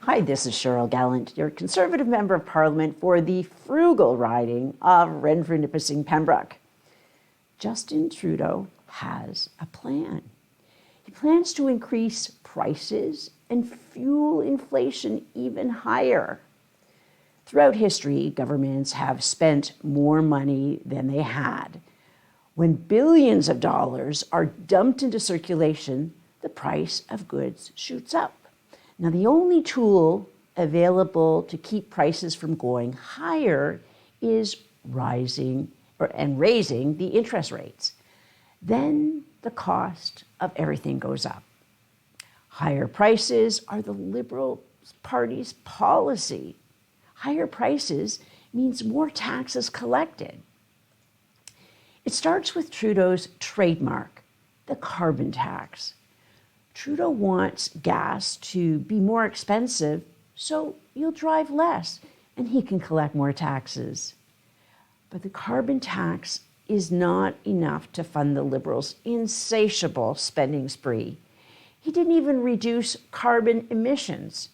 Hi, this is Cheryl Gallant, your Conservative Member of Parliament for the frugal riding of Renfrew-Nipissing-Pembroke. Justin Trudeau has a plan. He plans to increase prices and fuel inflation even higher. Throughout history, governments have spent more money than they had. When billions of dollars are dumped into circulation, the price of goods shoots up. Now, the only tool available to keep prices from going higher is raising the interest rates. Then the cost of everything goes up. Higher prices are the Liberal Party's policy. Higher prices means more taxes collected. It starts with Trudeau's trademark, the carbon tax. Trudeau wants gas to be more expensive, so you'll drive less and he can collect more taxes. But the carbon tax is not enough to fund the Liberals' insatiable spending spree. He didn't even reduce carbon emissions.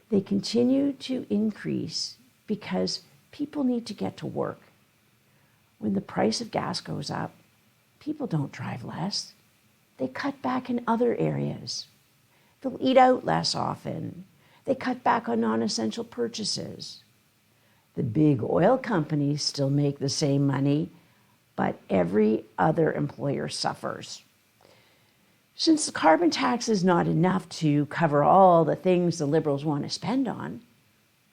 They continue to increase because people need to get to work. When the price of gas goes up, people don't drive less. They cut back in other areas. They'll eat out less often. They cut back on non-essential purchases. The big oil companies still make the same money, but every other employer suffers. Since the carbon tax is not enough to cover all the things the Liberals want to spend on,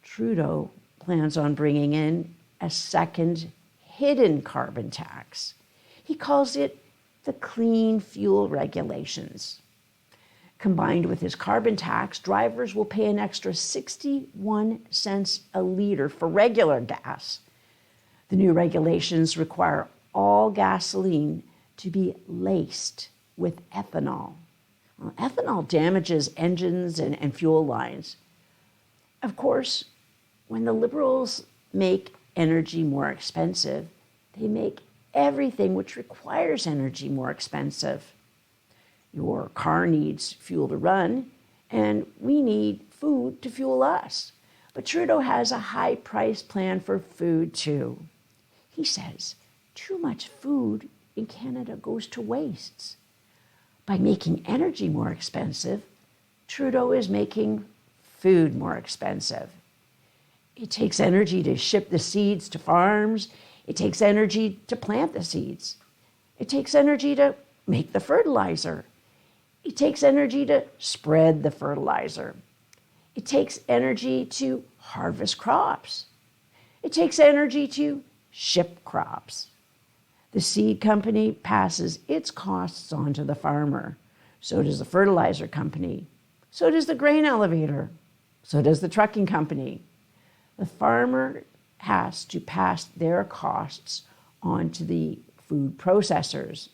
Trudeau plans on bringing in a second hidden carbon tax. He calls it the clean fuel regulations. Combined with his carbon tax, drivers will pay an extra 61 cents a litre for regular gas. The new regulations require all gasoline to be laced with ethanol. Well, ethanol damages engines and fuel lines. Of course, when the Liberals make energy more expensive, they make everything which requires energy more expensive. Your car needs fuel to run, and we need food to fuel us. But Trudeau has a high price plan for food too. He says too much food in Canada goes to waste. By making energy more expensive, Trudeau is making food more expensive. It takes energy to ship the seeds to farms. It takes energy to plant the seeds. It takes energy to make the fertilizer. It takes energy to spread the fertilizer. It takes energy to harvest crops. It takes energy to ship crops. The seed company passes its costs on to the farmer. So does the fertilizer company. So does the grain elevator. So does the trucking company. The farmer has to pass their costs on to the food processors.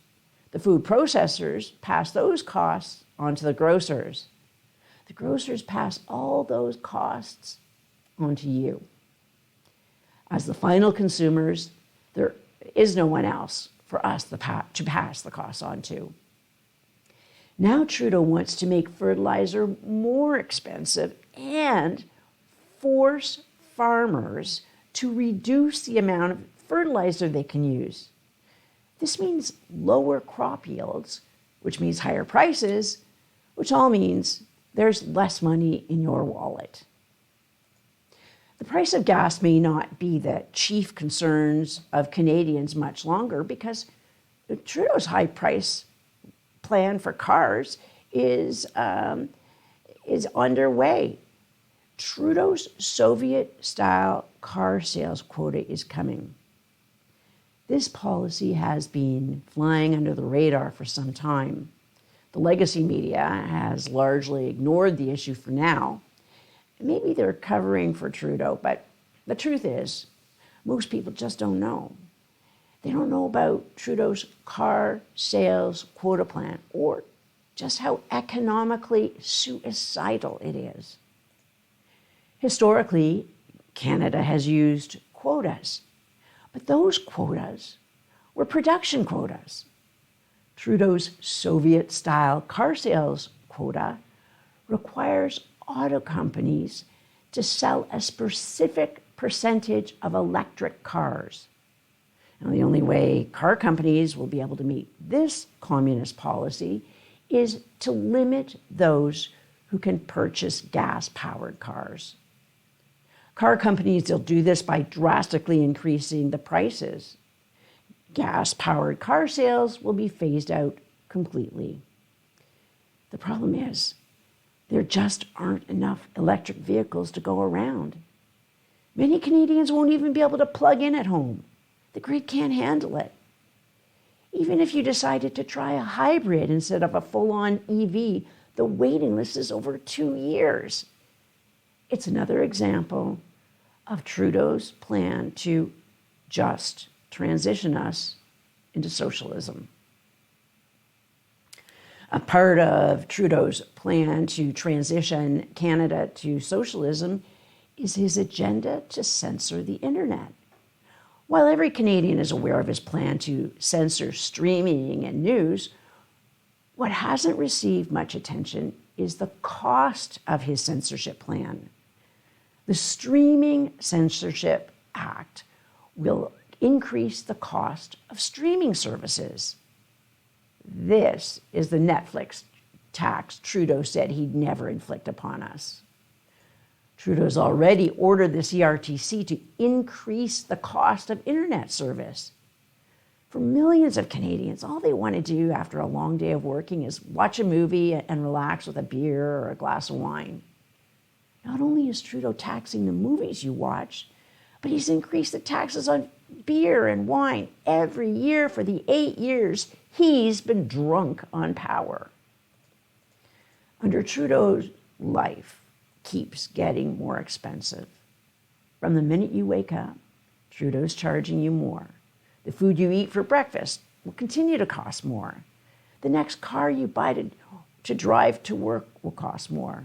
The food processors pass those costs on to the grocers. The grocers pass all those costs on to you. As the final consumers, there is no one else for us to pass the costs on to. Now Trudeau wants to make fertilizer more expensive and force farmers to reduce the amount of fertilizer they can use. This means lower crop yields, which means higher prices, which all means there's less money in your wallet. The price of gas may not be the chief concerns of Canadians much longer because Trudeau's high price plan for cars is underway. Trudeau's Soviet-style car sales quota is coming. This policy has been flying under the radar for some time. The legacy media has largely ignored the issue for now. Maybe they're covering for Trudeau, but the truth is, most people just don't know. They don't know about Trudeau's car sales quota plan or just how economically suicidal it is. Historically, Canada has used quotas, but those quotas were production quotas. Trudeau's Soviet-style car sales quota requires auto companies to sell a specific percentage of electric cars. Now, the only way car companies will be able to meet this communist policy is to limit those who can purchase gas-powered cars. Car companies will do this by drastically increasing the prices. Gas-powered car sales will be phased out completely. The problem is, there just aren't enough electric vehicles to go around. Many Canadians won't even be able to plug in at home. The grid can't handle it. Even if you decided to try a hybrid instead of a full-on EV, the waiting list is over 2 years. It's another example of Trudeau's plan to just transition us into socialism. A part of Trudeau's plan to transition Canada to socialism is his agenda to censor the internet. While every Canadian is aware of his plan to censor streaming and news, what hasn't received much attention is the cost of his censorship plan. The Streaming Censorship Act will increase the cost of streaming services. This is the Netflix tax Trudeau said he'd never inflict upon us. Trudeau's already ordered the CRTC to increase the cost of internet service. For millions of Canadians, all they want to do after a long day of working is watch a movie and relax with a beer or a glass of wine. Not only is Trudeau taxing the movies you watch, but he's increased the taxes on beer and wine every year for the 8 years he's been drunk on power. Under Trudeau's, life keeps getting more expensive. From the minute you wake up, Trudeau's charging you more. The food you eat for breakfast will continue to cost more. The next car you buy to drive to work will cost more.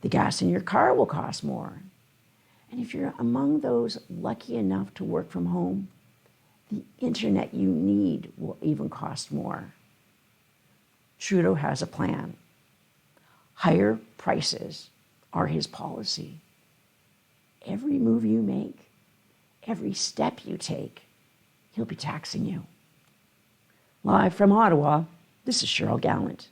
The gas in your car will cost more. And if you're among those lucky enough to work from home, the internet you need will even cost more. Trudeau has a plan. Higher prices are his policy. Every move you make, every step you take, he'll be taxing you. Live from Ottawa, this is Cheryl Gallant.